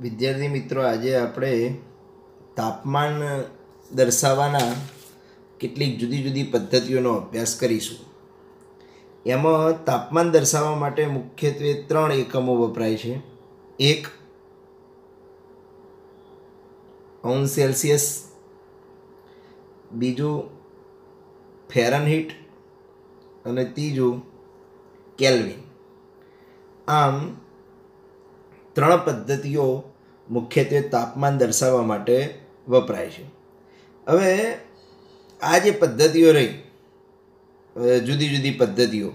વિદ્યાર્થી મિત્રો, આજે આપણે તાપમાન દર્શાવવાના કેટલીક જુદી જુદી પદ્ધતિઓનો અભ્યાસ કરીશું. એમાં તાપમાન દર્શાવવા માટે મુખ્યત્વે 3 એકમો વપરાય છે. એક અંશ સેલ્સિયસ, બીજું ફેરનહીટ અને ત્રીજું કેલ્વિન. આમ 3 પદ્ધતિઓ મુખ્યત્વે તાપમાન દર્શાવવા માટે વપરાય છે. હવે આ જે પદ્ધતિઓ રહી, જુદી જુદી પદ્ધતિઓ,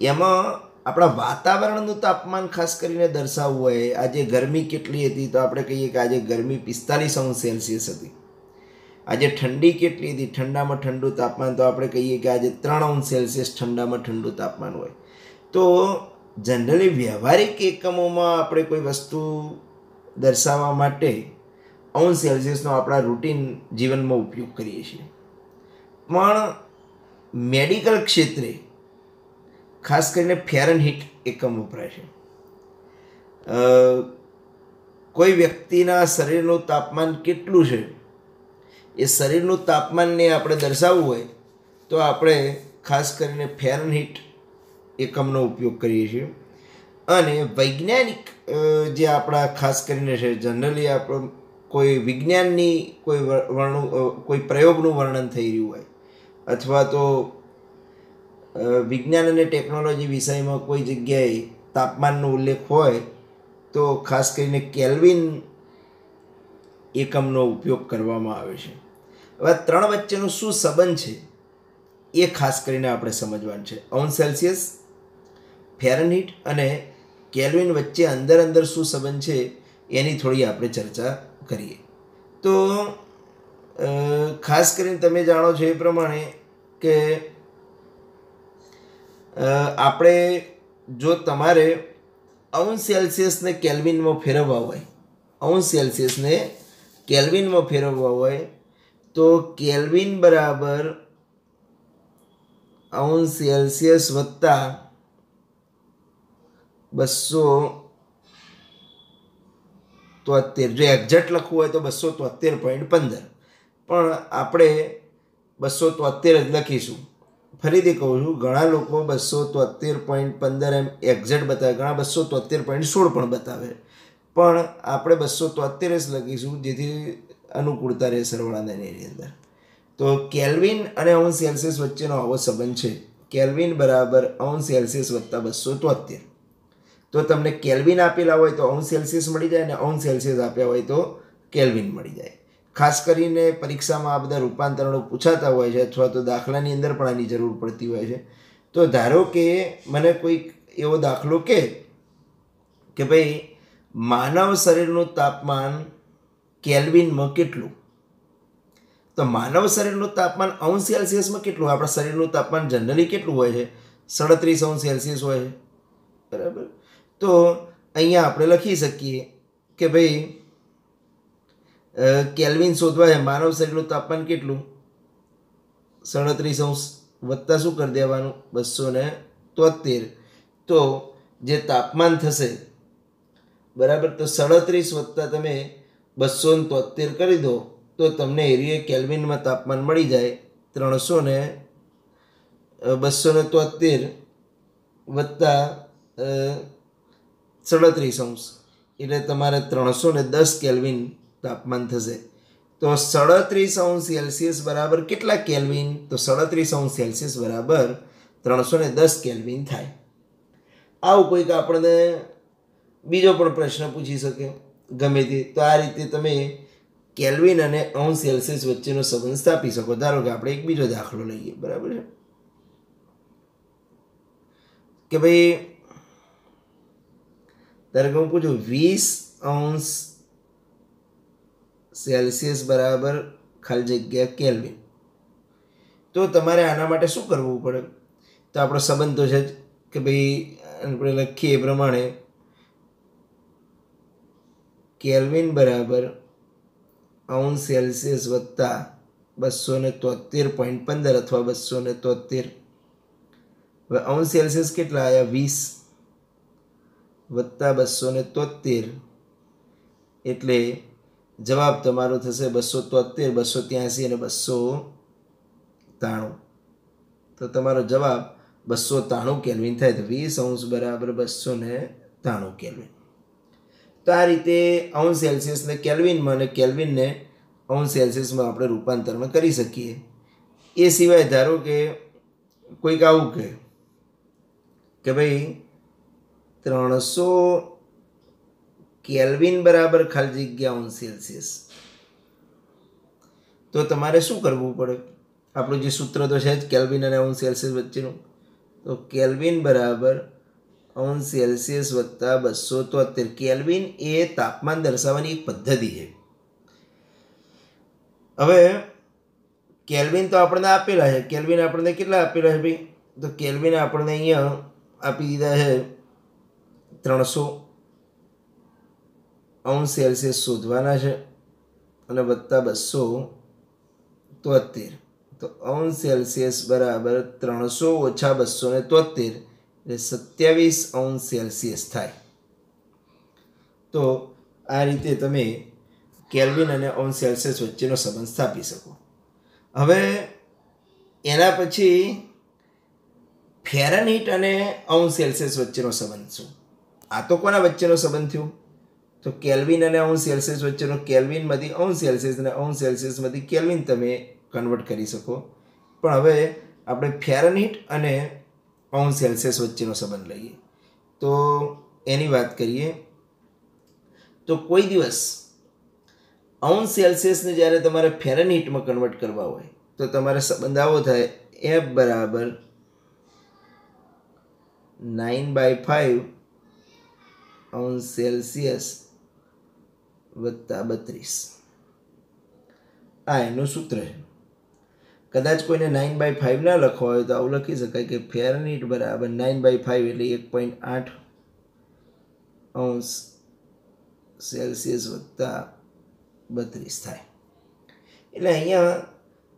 એમાં આપણા વાતાવરણનું તાપમાન ખાસ કરીને દર્શાવવું હોય. આજે ગરમી કેટલી હતી તો આપણે કહીએ કે આજે ગરમી 45 અંશ સેલ્સિયસ હતી. આજે ઠંડી કેટલી હતી, ઠંડામાં ઠંડુ તાપમાન, તો આપણે કહીએ કે આજે 3 અંશ સેલ્સિયસ ઠંડામાં ઠંડુ તાપમાન હોય. તો જનરલી વ્યવહારિક એકમોમાં આપણે કોઈ વસ્તુ દર્શાવવા માટે અંશ સેલ્સિયસનો આપણા રૂટીન જીવનમાં ઉપયોગ કરીએ છીએ. પણ મેડિકલ ક્ષેત્રે ખાસ કરીને ફેરનહીટ એકમ વપરાય છે. કોઈ વ્યક્તિના શરીરનું તાપમાન કેટલું છે એ શરીરનું તાપમાનને આપણે દર્શાવવું હોય તો આપણે ખાસ કરીને ફેરનહીટ એકમનો ઉપયોગ કરીએ છીએ. અને વૈજ્ઞાનિક જે આપણા ખાસ કરીને છે, જનરલી આપણે કોઈ વિજ્ઞાનની કોઈ પ્રયોગનું વર્ણન થઈ રહ્યું હોય, અથવા તો વિજ્ઞાન અને ટેકનોલોજી વિષયમાં કોઈ જગ્યાએ તાપમાનનો ઉલ્લેખ હોય તો ખાસ કરીને કેલ્વિન એકમનો ઉપયોગ કરવામાં આવે છે. હવે 3 વચ્ચેનો શું સંબંધ છે એ ખાસ કરીને આપણે સમજવાનું છે. અંશ સેલ્સિયસ, ફેરનહીટ અને કેલ્વિન વચ્ચે અંદર શું સંબંધ છે એની થોડી આપણે ચર્ચા કરીએ. તો ખાસ કરીને તમે જાણો છો એ પ્રમાણે કે આપણે જો તમારે અંશ સેલ્સિયસને કેલ્વિનમાં ફેરવવા હોય, અંશ સેલ્સિયસને કેલ્વિનમાં ફેરવવા હોય તો કેલ્વિન બરાબર અંશ સેલ્સિયસ વત્તા 273. જો એક્ઝેક્ટ લખવું હોય તો 273.15, પણ આપણે 273 જ લખીશું. ફરીથી કહું છું, ઘણા લોકો 273.15 એમ એક્ઝેક્ટ બતાવે, ઘણા 273.16 પણ બતાવે, પણ આપણે 273 જ લખીશું જેથી અનુકૂળતા રહે સરવાળાની અંદર. તો કેલ્વિન અને અંશ સેલ્સિયસ વચ્ચેનો આવો સંબંધ છે. કેલ્વિન બરાબર અંશ સેલ્સિયસ વત્તા 273. તો તમને કેલ્વિન આપેલા હોય તો અંશ સેલ્સિયસ મળી જાય, અને અંશ સેલ્સિયસ આપ્યા હોય તો કેલ્વિન મળી જાય. ખાસ કરીને પરીક્ષામાં આ બધા રૂપાંતરણો પૂછાતા હોય છે, અથવા તો દાખલાની અંદર પણ આની જરૂર પડતી હોય છે. તો ધારો કે મને કોઈક એવો દાખલો કે ભાઈ માનવ શરીરનું તાપમાન કેલ્વિનમાં કેટલું, તો માનવ શરીરનું તાપમાન અંશ સેલ્સિયસમાં કેટલું? આપણા શરીરનું તાપમાન જનરલી કેટલું હોય છે? 37 અંશ સેલ્સિયસ હોય છે, બરાબર. તો અહીંયા આપણે લખી શકીએ કે ભાઈ કેલ્વિન શોધવા છે, માનવ શરીરનું તાપમાન કેટલું? 37 અંશ વત્તા શું કરી દેવાનું? 273. તો જે તાપમાન થશે, બરાબર, તો 37 વત્તા તમે 273 કરી દો તો તમને એરિયા કેલ્વિનમાં તાપમાન મળી જાય 273 વત્તા 37 અંશ, એટલે તમારે 310 કેલ્વિન તાપમાન થશે. તો 37 અંશ સેલ્સિયસ બરાબર કેટલા કેલ્વિન? તો 37 અંશ સેલ્સિયસ બરાબર 310 કેલ્વિન થાય. આવું કોઈક આપણને બીજો પણ પ્રશ્ન પૂછી શકે ગમે તે. તો આ રીતે તમે કેલ્વિન અને અંશ સેલ્સિયસ વચ્ચેનો સંબંધ સ્થાપી શકો. ધારો કે આપણે એક બીજો દાખલો લઈએ, બરાબર છે, કે ભાઈ ધારો કે હું પૂછું 20 અંશ સેલ્સિયસ બરાબર ખાલી જગ્યા કેલ્વિન. તો તમારે આના માટે શું કરવું પડે? તો આપણો સંબંધ તો છે જ કે ભાઈ આપણે લખીએ એ પ્રમાણે કેલ્વિન બરાબર અંશ સેલ્સિયસ વત્તા 273.15 અથવા 273. હવે અંશ સેલ્સિયસ કેટલા આવ્યા? 20 વત્તા 273 એટલે જવાબ તમારો થશે 273, 283 અને 293. તો તમારો જવાબ 293 કેલ્વિન થાય. તો 20 બરાબર 293 કેલ્વિન. તો આ રીતે અંશ સેલ્સિયસને કેલ્વિનમાં અને કેલ્વિનને અંશ સેલ્સિયસમાં આપણે રૂપાંતરમાં કરી શકીએ. એ સિવાય ધારો કે કોઈક આવું કહે કે ભાઈ 300 કેલ્વિન બરાબર ખાલી જગ્યા અંશ સેલ્સિયસ, તો તમારે શું કરવું પડે? આપણું જે સૂત્ર તો છે જ કેલ્વિન અને અંશ સેલ્સિયસ વચ્ચેનું. તો કેલ્વિન બરાબર અંશ સેલ્સિયસ વત્તા 273. કેલ્વિન એ તાપમાન દર્શાવવાની એક પદ્ધતિ છે. હવે કેલ્વિન તો આપણને આપેલા છે. કેલ્વિન આપણને કેટલા આપેલા છે ભાઈ? તો કેલ્વિન આપણને અહીંયા આપી દીધા છે 300 અંશ સેલ્સિયસ શોધવાના છે અને વત્તા 273. તો અંશ સેલ્સિયસ બરાબર 300 ઓછા 273 એટલે 27 અંશ સેલ્સિયસ થાય. તો આ રીતે તમે કેલ્વિન અને અંશ સેલ્સિયસ વચ્ચેનો સંબંધ સ્થાપી શકો. હવે એના પછી ફેરનહીટ અને અંશ સેલ્સિયસ વચ્ચેનો સંબંધ શું? આ તો કોના વચ્ચેનો સંબંધ થયો? તો કેલ્વિન અને અંશ સેલ્સિયસ વચ્ચેનો. કેલ્વિનમાંથી અંશ સેલ્સિયસ અને અંશ સેલ્સિયસમાંથી કેલ્વિન તમે કન્વર્ટ કરી શકો. પણ હવે આપણે ફેરનહીટ અને અંશ સેલ્સિયસ વચ્ચેનો સંબંધ લઈએ તો એની વાત કરીએ. તો કોઈ દિવસ અંશ સેલ્સિયસને જ્યારે તમારે ફેરનહીટમાં કન્વર્ટ કરવા હોય તો તમારે સંબંધ આવો થાય, F બરાબર 9/5 અંશ સેલ્સિયસ વત્તા 32. આ એનું સૂત્ર છે. કદાચ કોઈને 9/5 ના લખવા હોય તો આવું લખી શકાય કે ફેરનહીટ બરાબર 9/5 એટલે 1.8 અંશ સેલ્સિયસ વત્તા 32 થાય. એટલે અહીંયા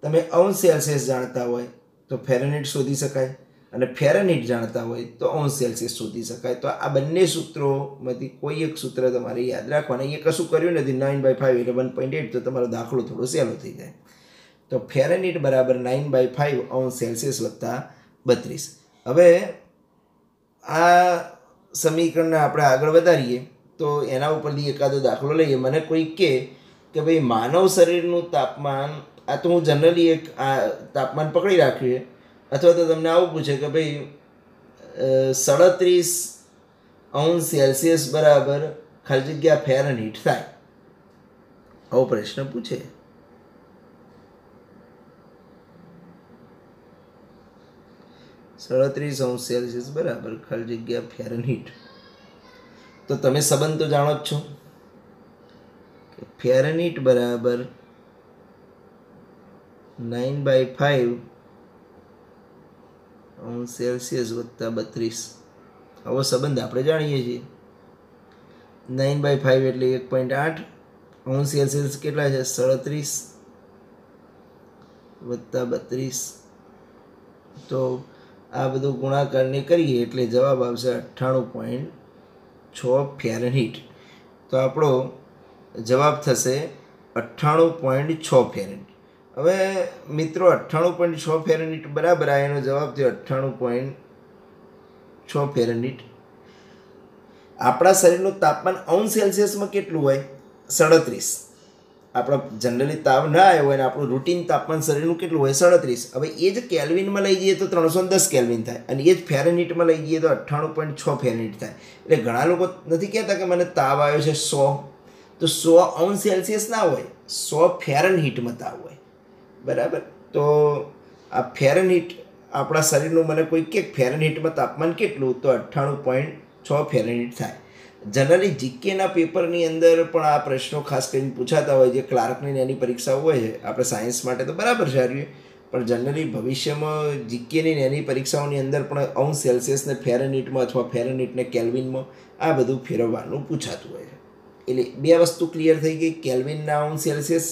તમે અંશ સેલ્સિયસ જાણતા હોય તો ફેરનહીટ શોધી શકાય અને ફેરનહીટ જાણતા હોય તો અંશ સેલ્સિયસ શોધી શકાય. તો આ બંને સૂત્રોમાંથી કોઈ એક સૂત્ર તમારે યાદ રાખવાના. એ કશું કર્યું નથી. 9/5 એટલે 1.8, તો તમારો દાખલો થોડો સહેલો થઈ જાય. તો ફેરનહીટ બરાબર 9/5 અંશ સેલ્સિયસ વત્તા 32. હવે આ સમીકરણને આપણે આગળ વધારીએ તો એના ઉપરથી એકાદો દાખલો લઈએ. મને કોઈ કહે કે ભાઈ માનવ શરીરનું તાપમાન, આ તો હું જનરલી એક આ તાપમાન પકડી રાખ્યું છે, અથવા તો તમને આવું પૂછે કે ભાઈ 37 અંશ સેલ્સિયસ બરાબર ખાલી જગ્યા ફેરનહીટ થાય. આવો પ્રશ્ન પૂછે. -37 અંશ સેલ્સિયસ બરાબર ખાલી જગ્યા ફેરનહીટ. તો તમે સંબંધ તો જાણો જ છો કે ફેરનહીટ બરાબર 9/5 અંશ સેલ્સિયસ વત્તા 32. આવો સંબંધ આપણે જાણીએ છીએ. 9/5 એટલે 1.8 અંશ સેલ્સિયસ કેટલા છે? 37 વત્તા 32. તો આ બધું ગુણાકારને કરીએ એટલે જવાબ આવશે 98.6 ફેરનહીટ. તો આપણો જવાબ થશે 98.6 ફેરનહીટ. હવે મિત્રો 98.6 ફેરનહીટ બરાબર આ એનો જવાબ થયો 98.6 ફેરનહીટ. આપણા શરીરનું તાપમાન અંશ સેલ્સિયસમાં કેટલું હોય? 37. આપણા જનરલી તાવ ના આવ્યો હોય ને આપણું રૂટીન તાપમાન શરીરનું કેટલું હોય? 37. હવે એ જ કેલ્વિનમાં લઈ જઈએ તો 310 કેલ્વિન થાય અને એ જ ફેરનહીટમાં લઈ જઈએ તો 98.6 ફેરનહીટ થાય. એટલે ઘણા લોકો નથી કહેતા કે મને તાવ આવ્યો છે 100, તો 100 અંશ સેલ્સિયસ ના હોય, 100 ફેરનહીટમાં તાવ હોય. બરાબર. તો આ ફેરનહીટ આપણા શરીરનું, મને કોઈ કે ફેરનહીટમાં તાપમાન કેટલું, તો 98.6 ફેરનહીટ થાય. જનરલી જીકેના પેપરની અંદર પણ આ પ્રશ્નો ખાસ કરીને પૂછાતા હોય, જે ક્લાર્કની એની પરીક્ષાઓ હોય છે. આપણે સાયન્સ માટે તો બરાબર છે પણ જનરલી ભવિષ્યમાં જીકેની એની પરીક્ષાઓની અંદર પણ અંશ સેલ્સિયસને ફેરનહીટમાં અથવા ફેરનહીટને કેલ્વિનમાં આ બધું ફેરવવાનું પૂછાતું હોય છે. એટલે બે વસ્તુ ક્લિયર થઈ ગઈ, કેલ્વિનના અંશ સેલ્સિયસ,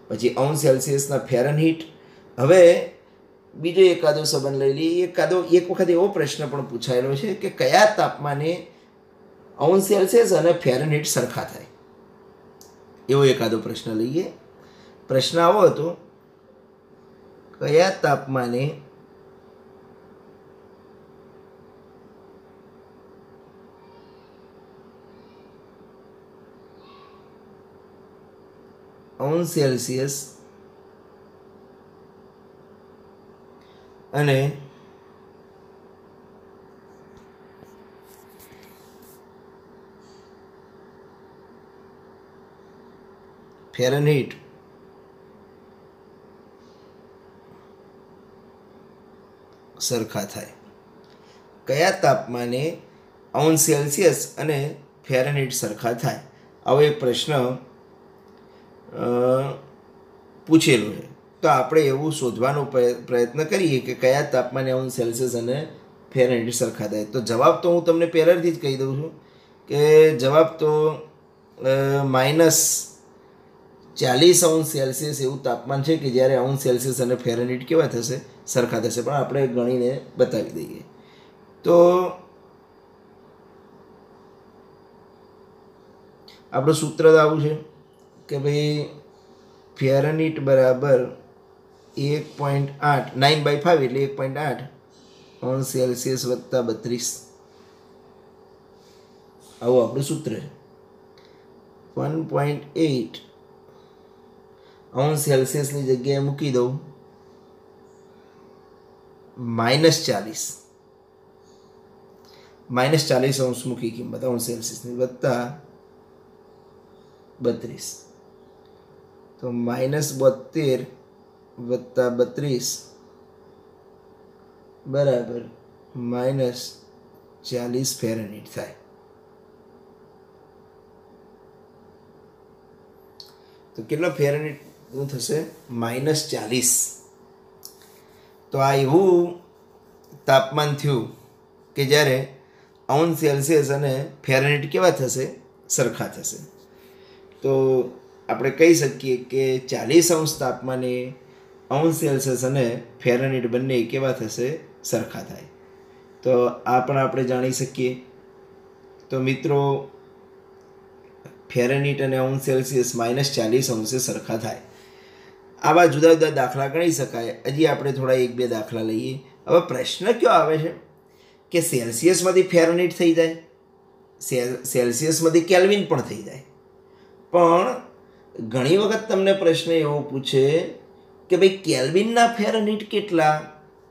પછી અંશ સેલ્સિયસના ફેરનહીટ. હવે બીજો એકાદો સંબંધ લઈ લઈએ. એક વખત એવો પ્રશ્ન પણ પૂછાયેલો છે કે કયા તાપમાને અંશ સેલ્સિયસ અને ફેરનહીટ સરખા થાય? એવો એકાદો પ્રશ્ન લઈએ. પ્રશ્ન આવો હતો, કયા તાપમાને અંશ સેલ્સિયસ અને ફેરનહીટ સરખા થાય. કયા તાપમાને અંશ સેલ્સિયસ અને ફેરનહીટ સરખા થાય? આવો એક પ્રશ્ન પૂછેલો છે. તો આપણે એવું શોધવાનો પ્રયત્ન કરીએ કે કયા તાપમાને અંશ સેલ્સિયસ અને ફેરનહીટ સરખા થાય. તો જવાબ તો હું તમને પહેલાંથી જ કહી દઉં છું કે જવાબ તો -40°C એવું તાપમાન છે કે જ્યારે અંશ સેલ્સિયસ અને ફેરનહીટ કેવા થશે? સરખા થશે. પણ આપણે ગણીને બતાવી દઈએ. તો આપણું સૂત્ર આવું છે કે ભાઈ ફેરનહીટ બરાબર 1.8 9/5 એટલે 1.8 અંશ સેલ્સિયસ વત્તા 32. આવું આપણું સૂત્ર છે. 1.8 અંશ સેલ્સિયસની જગ્યાએ મૂકી દઉં -40 અંશ મૂકી કિંમત અંશ સેલ્સિયસની વત્તા 32. તો -72 વત્તા 32 બરાબર -40 ફેરનહીટ થાય. તો કેટલો ફેરનહીટનું થશે? -40. તો આ એવું તાપમાન થયું કે જ્યારે અંશ સેલ્સિયસ અને ફેરનહીટ કેવા થશે? સરખા થશે. તો આપણે કહી શકીએ કે 40° તાપમાને અંશ સેલ્સિયસ અને ફેરનહીટ બંને કેવા થશે? સરખા થાય. તો આ પણ આપણે જાણી શકીએ. તો મિત્રો ફેરનહીટ અને અંશ સેલ્સિયસ -40° સરખા થાય. આવા જુદા જુદા દાખલા ગણી શકાય. હજી આપણે થોડા 1-2 દાખલા લઈએ. હવે પ્રશ્ન કયો આવે છે કે સેલ્સિયસમાંથી ફેરનહીટ થઈ જાય, સેલ્સિયસમાંથી કેલ્વિન પણ થઈ જાય. પણ ઘણી વખત તમને પ્રશ્ન એવો પૂછે કે ભાઈ કેલ્વિનના ફેરનહીટ કેટલા?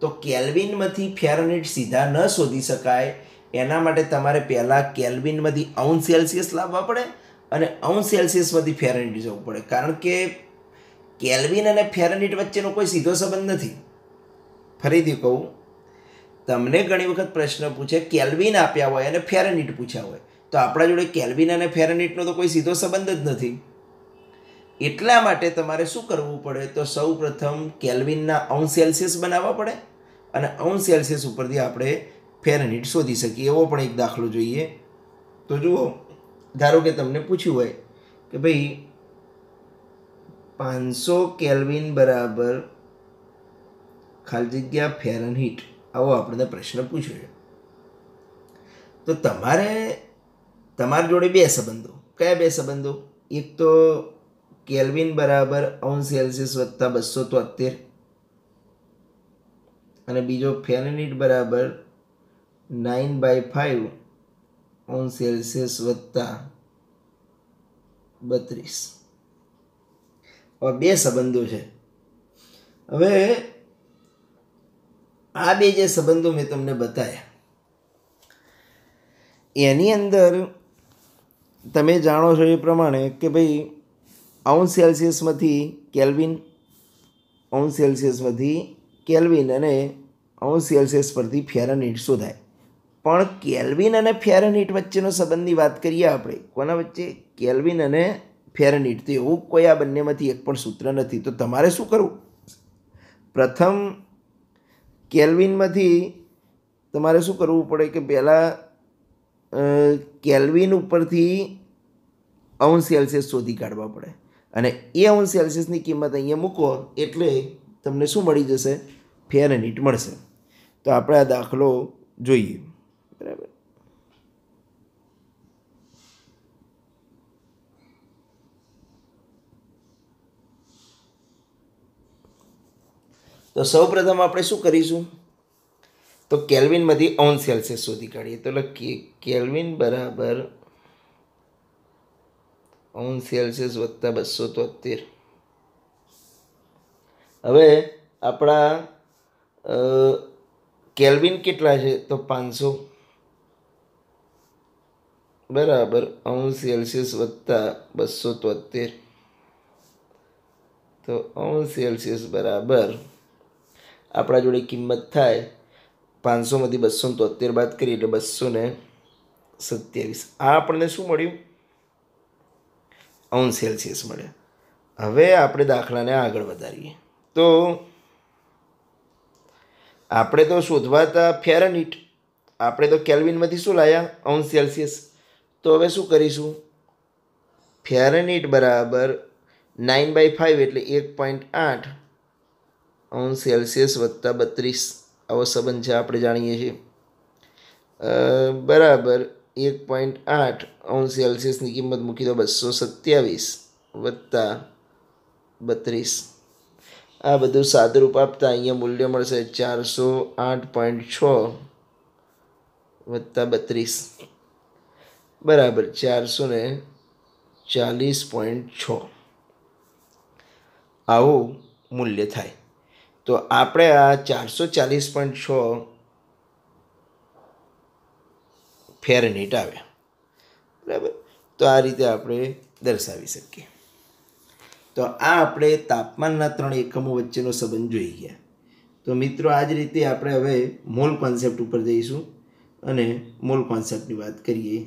તો કેલ્વિનમાંથી ફેરનહીટ સીધા ન શોધી શકાય. એના માટે તમારે પહેલાં કેલ્વિનમાંથી અંશ સેલ્સિયસ લાવવા પડે અને અંશ સેલ્સિયસમાંથી ફેરનહીટ જવું પડે. કારણ કે કેલ્વિન અને ફેરનહીટ વચ્ચેનો કોઈ સીધો સંબંધ નથી. ફરીથી કહું, તમને ઘણી વખત પ્રશ્ન પૂછે કેલ્વિન આપ્યા હોય અને ફેરનહીટ પૂછ્યા હોય, તો આપણા જોડે કેલ્વિન અને ફેરનહીટનો તો કોઈ સીધો સંબંધ જ નથી. એટલા માટે તમારે શું કરવું પડે? તો સૌ પ્રથમ કેલ્વિનના અંશ સેલ્સિયસ બનાવવા પડે અને અંશ સેલ્સિયસ ઉપરથી આપણે ફેરનહીટ શોધી શકીએ. એવો પણ એક દાખલો જોઈએ. તો જુઓ, ધારો કે તમને પૂછ્યું હોય કે ભાઈ 500 કેલ્વિન બરાબર ખાલી જગ્યા ફેરનહીટ, આવો આપણને પ્રશ્ન પૂછ્યો છે. તો તમારી જોડે 2 સંબંધો. કયા 2 સંબંધો? એક તો કેલ્વિન બરાબર અંશ સેલ્સિયસ વત્તા 273 અને બીજો ફેરનહીટ બરાબર 9/5 અંશ સેલ્સિયસ વત્તા 32. આ 2 સંબંધો છે. હવે આ 2 જે સંબંધો મેં તમને બતાવ્યા એની અંદર તમે જાણો છો એ પ્રમાણે કે ભાઈ અંશ સેલ્સિયસમાંથી કેલ્વિન, અંશ સેલ્સિયસમાંથી કેલ્વિન અને અંશ સેલ્સિયસ પરથી ફેરનહીટ શોધાય. પણ કેલ્વિન અને ફેરનહીટ વચ્ચેનો સંબંધની વાત કરીએ આપણે. કોના વચ્ચે? કેલ્વિન અને ફેરનહીટ. તો એવું કોઈ આ બંનેમાંથી એક પણ સૂત્ર નથી. તો તમારે શું કરવું? પ્રથમ કેલ્વિનમાંથી તમારે શું કરવું પડે કે પહેલાં કેલ્વિન ઉપરથી અંશ સેલ્સિયસ શોધી કાઢવા પડે અને એ અંશ સેલ્સિયસની કિંમત અહીંયા મૂકો એટલે તમને શું મળી જશે? ફેરનહીટ મળશે. તો આપણે આ દાખલો જોઈએ. બરાબર. તો સૌપ્રથમ આપણે શું કરીશું, તો કેલ્વિનમાંથી અંશ સેલ્સિયસ શોધી કાઢીએ. તો લખીએ કેલ્વિન બરાબર અંશ સેલ્સિયસ વત્તા 273. હવે આપણા કેલ્વિન કેટલા છે, તો 500 બરાબર અંશ સેલ્સિયસ વત્તા 273. તો અંશ સેલ્સિયસ બરાબર આપણા જોડે કિંમત થાય 500માંથી 273 બાદ કરીએ એટલે 227. આ આપણને શું મળ્યું, અંશ સેલ્સિયસ મળ્યા. હવે આપણે દાખલાને આગળ વધારીએ. તો આપણે તો શોધવા હતા ફેરનહીટ, આપણે તો કેલ્વિનમાંથી શું લાવ્યા, અંશ સેલ્સિયસ. તો હવે શું કરીશું, ફેરનહીટ બરાબર 9/5 એટલે 1.8 અંશ સેલ્સિયસ વત્તા 32. આવો સંબંધ છે, આપણે જાણીએ છીએ. બરાબર 1.8 અંશ સેલ્સિયસની કિંમત મૂકી દો 227 વત્તા 32. આ બધું સાદુરૂપ આપતા અહીંયા મૂલ્ય મળશે 408.6 વત્તા 32 બરાબર 440.6. આવું મૂલ્ય થાય. તો આપણે આ 440.6 ફેરનહીટ આવ્યા. બરાબર, તો આ રીતે આપણે દર્શાવી શકીએ. તો આ આપણે તાપમાનના 3 એકમો વચ્ચેનો સંબંધ જોઈ ગયા. તો મિત્રો આ જ રીતે આપણે હવે મોલ કોન્સેપ્ટ ઉપર જઈશું અને મોલ કોન્સેપ્ટની વાત કરીએ.